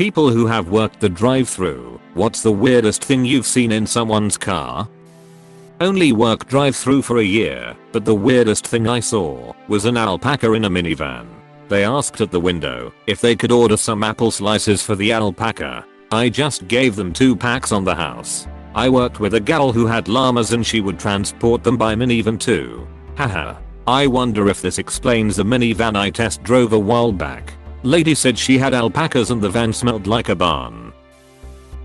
People who have worked the drive-thru, what's the weirdest thing you've seen in someone's car? Only worked drive-thru for a year, but the weirdest thing I saw was an alpaca in a minivan. They asked at the window if they could order some apple slices for the alpaca. I just gave them 2 packs on the house. I worked with a gal who had llamas and she would transport them by minivan too. Haha. I wonder if this explains the minivan I test drove a while back. Lady said she had alpacas and the van smelled like a barn.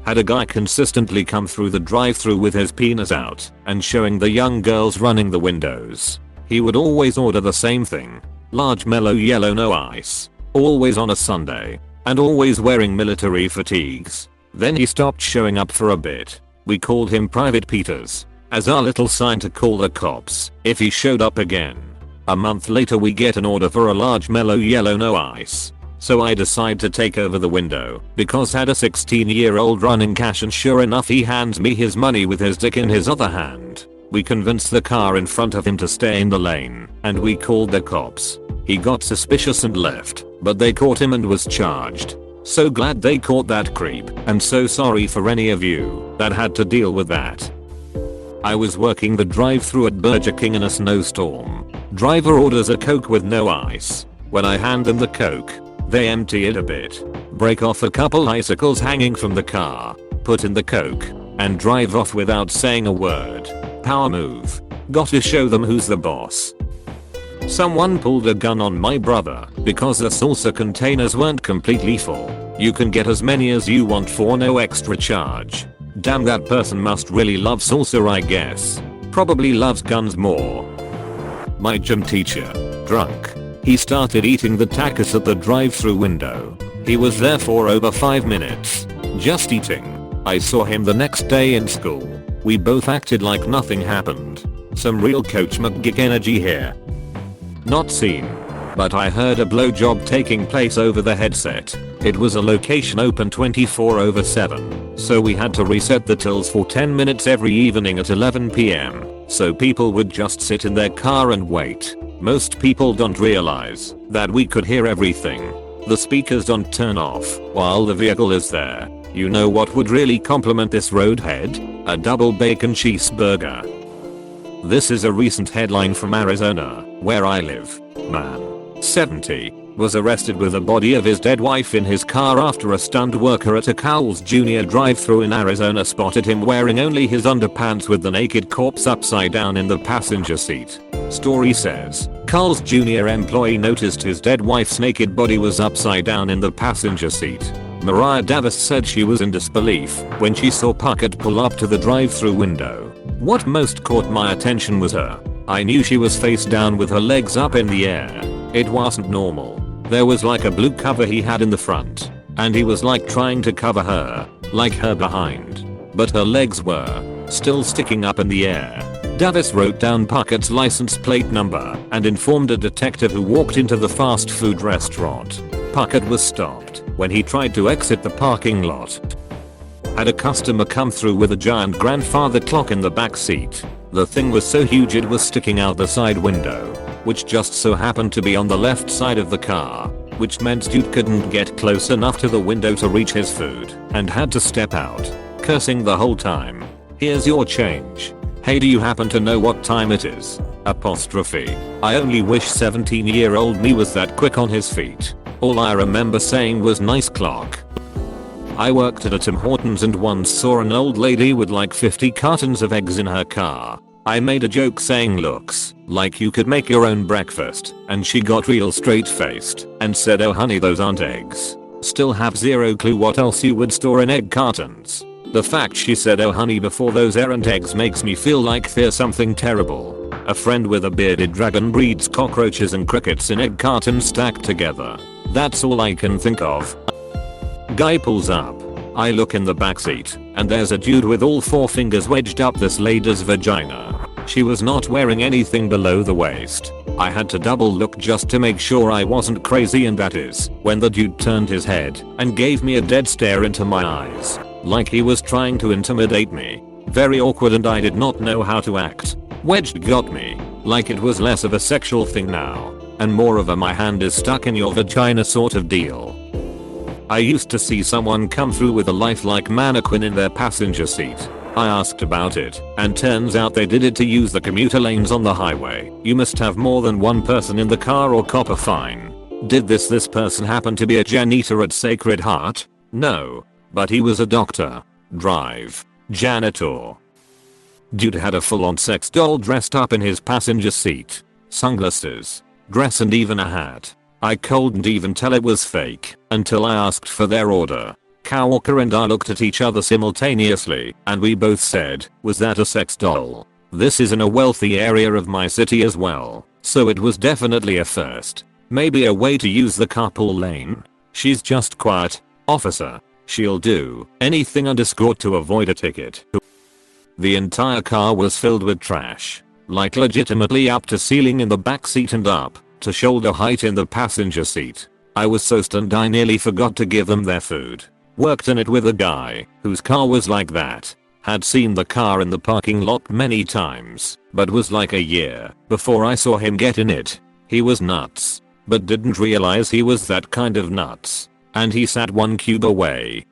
Had a guy consistently come through the drive-thru with his penis out and showing the young girls running the windows. He would always order the same thing. Large mellow yellow no ice. Always on a Sunday. And always wearing military fatigues. Then he stopped showing up for a bit. We called him Private Peters as our little sign to call the cops if he showed up again. A month later we get an order for a large mellow yellow no ice. So I decide to take over the window because had a 16-year-old running cash and sure enough he hands me his money with his dick in his other hand. We convinced the car in front of him to stay in the lane and we called the cops. He got suspicious and left, but they caught him and was charged. So glad they caught that creep and so sorry for any of you that had to deal with that. I was working the drive-thru at Burger King in a snowstorm. Driver orders a Coke with no ice. When I hand them the Coke, they empty it a bit, break off a couple icicles hanging from the car, put in the Coke, and drive off without saying a word. Power move. Got to show them who's the boss. Someone pulled a gun on my brother because the salsa containers weren't completely full. You can get as many as you want for no extra charge. Damn, that person must really love salsa, I guess. Probably loves guns more. My gym teacher. Drunk. He started eating the tacos at the drive-thru window. He was there for over 5 minutes. Just eating. I saw him the next day in school. We both acted like nothing happened. Some real Coach McGick energy here. Not seen. But I heard a blowjob taking place over the headset. It was a location open 24/7. So we had to reset the tills for 10 minutes every evening at 11 PM. So people would just sit in their car and wait. Most people don't realize that we could hear everything. The speakers don't turn off while the vehicle is there. You know what would really complement this roadhead? A double bacon cheeseburger. This is a recent headline from Arizona, where I live. Man, 70, was arrested with the body of his dead wife in his car after a stunt worker at a Carl's Jr. drive-thru in Arizona spotted him wearing only his underpants with the naked corpse upside down in the passenger seat. Story says, Carl's Jr. employee noticed his dead wife's naked body was upside down in the passenger seat. Mariah Davis said she was in disbelief when she saw Puckett pull up to the drive-thru window. What most caught my attention was her. I knew she was face down with her legs up in the air. It wasn't normal. There was like a blue cover he had in the front, and he was like trying to cover her, like her behind. But her legs were still sticking up in the air. Davis wrote down Puckett's license plate number and informed a detective who walked into the fast food restaurant. Puckett was stopped when he tried to exit the parking lot. Had a customer come through with a giant grandfather clock in the back seat. The thing was so huge it was sticking out the side window, which just so happened to be on the left side of the car, which meant dude couldn't get close enough to the window to reach his food and had to step out, cursing the whole time. Here's your change. Hey, do you happen to know what time it is? Apostrophe. I only wish 17-year-old me was that quick on his feet. All I remember saying was nice clock. I worked at a Tim Hortons and once saw an old lady with like 50 cartons of eggs in her car. I made a joke saying looks like you could make your own breakfast, and she got real straight faced and said, oh honey, those aren't eggs. Still have zero clue what else you would store in egg cartons. The fact she said oh honey before those aren't eggs makes me feel like there's something terrible. A friend with a bearded dragon breeds cockroaches and crickets in egg cartons stacked together. That's all I can think of. Guy pulls up. I look in the backseat, and there's a dude with all 4 fingers wedged up this lady's vagina. She was not wearing anything below the waist. I had to double look just to make sure I wasn't crazy, and that is when the dude turned his head and gave me a dead stare into my eyes, like he was trying to intimidate me. Very awkward, and I did not know how to act. Wedged got me, like it was less of a sexual thing now, and more of a my hand is stuck in your vagina sort of deal. I used to see someone come through with a lifelike mannequin in their passenger seat. I asked about it, and turns out they did it to use the commuter lanes on the highway. You must have more than one person in the car or cop a fine. Did this person happen to be a janitor at Sacred Heart? No. But he was a doctor. Janitor. Dude had a full-on sex doll dressed up in his passenger seat. Sunglasses, dress and even a hat. I couldn't even tell it was fake until I asked for their order. Coworker and I looked at each other simultaneously and we both said, was that a sex doll? This is in a wealthy area of my city as well, so it was definitely a first. Maybe a way to use the carpool lane? She's just quiet, officer. She'll do anything underscore to avoid a ticket. The entire car was filled with trash. Like legitimately up to ceiling in the back seat and up to shoulder height in the passenger seat. I was so stunned I nearly forgot to give them their food. Worked in it with a guy whose car was like that. Had seen the car in the parking lot many times, but was like a year before I saw him get in it. He was nuts, but didn't realize he was that kind of nuts. And he sat one cube away.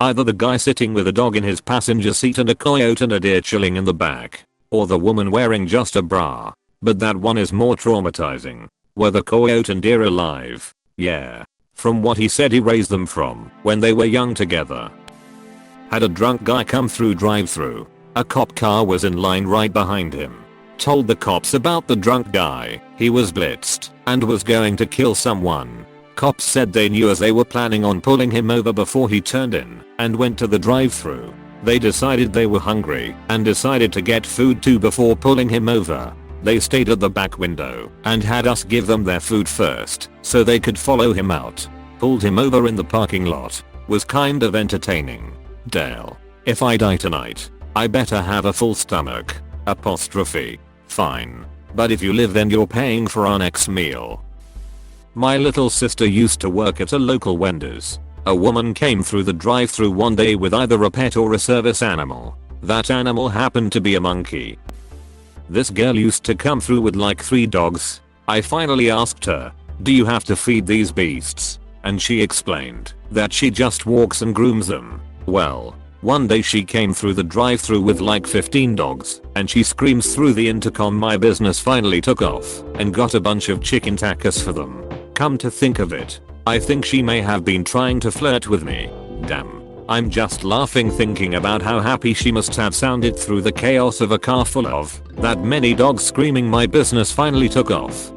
Either the guy sitting with a dog in his passenger seat and a coyote and a deer chilling in the back. Or the woman wearing just a bra. But that one is more traumatizing. Were the coyote and deer alive? Yeah. From what he said he raised them from when they were young together. Had a drunk guy come through drive-thru. A cop car was in line right behind him. Told the cops about the drunk guy. He was blitzed and was going to kill someone. Cops said they knew as they were planning on pulling him over before he turned in and went to the drive-thru. They decided they were hungry and decided to get food too before pulling him over. They stayed at the back window and had us give them their food first so they could follow him out. Pulled him over in the parking lot. Was kind of entertaining. Dale. If I die tonight, I better have a full stomach. Apostrophe. Fine. But if you live then you're paying for our next meal. My little sister used to work at a local Wendy's. A woman came through the drive-thru one day with either a pet or a service animal. That animal happened to be a monkey. This girl used to come through with like 3 dogs. I finally asked her, do you have to feed these beasts? And she explained that she just walks and grooms them. Well, one day she came through the drive-thru with like 15 dogs and she screams through the intercom my business finally took off and got a bunch of chicken tacos for them. Come to think of it, I think she may have been trying to flirt with me. Damn. I'm just laughing thinking about how happy she must have sounded through the chaos of a car full of that many dogs screaming my business finally took off.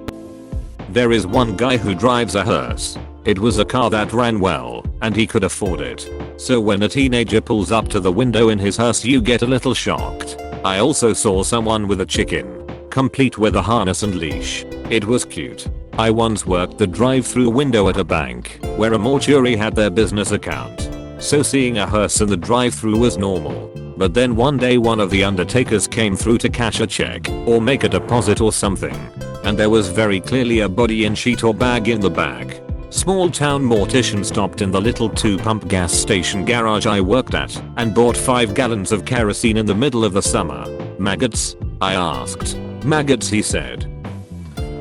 There is one guy who drives a hearse. It was a car that ran well and he could afford it. So when a teenager pulls up to the window in his hearse you get a little shocked. I also saw someone with a chicken, complete with a harness and leash. It was cute. I once worked the drive-thru window at a bank where a mortuary had their business account. So seeing a hearse in the drive-thru was normal. But then one day one of the undertakers came through to cash a check or make a deposit or something. And there was very clearly a body in sheet or bag in the bag. Small town mortician stopped in the little 2-pump gas station garage I worked at and bought 5 gallons of kerosene in the middle of the summer. Maggots? I asked. Maggots, he said.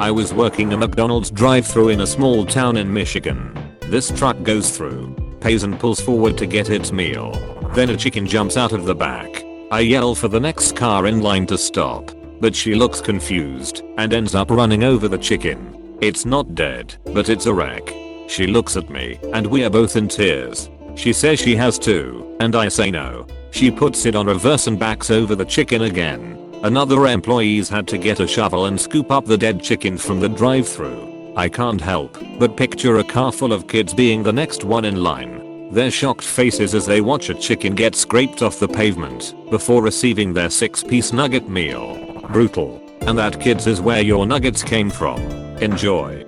I was working a McDonald's drive-thru in a small town in Michigan. This truck goes through, pays and pulls forward to get its meal. Then a chicken jumps out of the back. I yell for the next car in line to stop, but she looks confused and ends up running over the chicken. It's not dead, but it's a wreck. She looks at me and we are both in tears. She says she has too, and I say no. She puts it on reverse and backs over the chicken again. Another employees had to get a shovel and scoop up the dead chicken from the drive-thru. I can't help but picture a car full of kids being the next one in line. Their shocked faces as they watch a chicken get scraped off the pavement before receiving their 6-piece nugget meal. Brutal. And that kids is where your nuggets came from. Enjoy.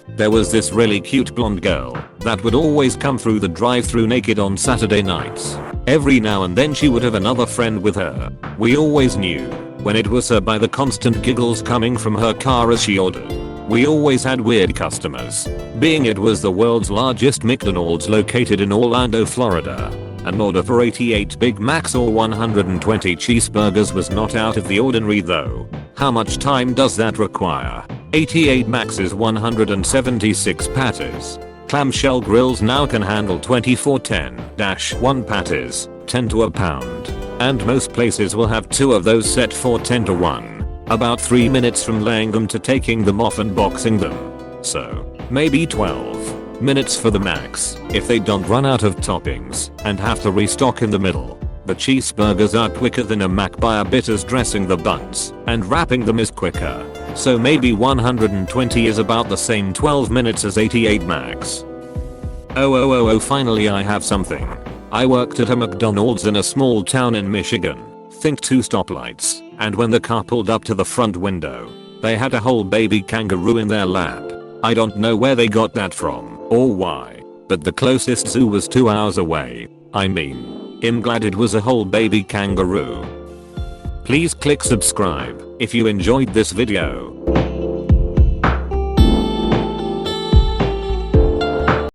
There was this really cute blonde girl that would always come through the drive-thru naked on Saturday nights. Every now and then she would have another friend with her. We always knew when it was her by the constant giggles coming from her car as she ordered. We always had weird customers, being it was the world's largest McDonald's located in Orlando, Florida. An order for 88 Big Macs or 120 cheeseburgers was not out of the ordinary though. How much time does that require? 88 Macs is 176 patties. clamshell grills now can handle 24-10-1 patties, 10 to a pound. And most places will have 2 of those set for 10 to 1. About 3 minutes from laying them to taking them off and boxing them. So, maybe 12 minutes for the max if they don't run out of toppings and have to restock in the middle. The cheeseburgers are quicker than a Mac by a bit as dressing the buns and wrapping them is quicker. So maybe 120 is about the same 12 minutes as 88 max. Oh, finally I have something. I worked at a McDonald's in a small town in Michigan. Think 2 stoplights, and when the car pulled up to the front window, they had a whole baby kangaroo in their lap. I don't know where they got that from, or why, but the closest zoo was 2 hours away. I'm glad it was a whole baby kangaroo. Please click subscribe if you enjoyed this video.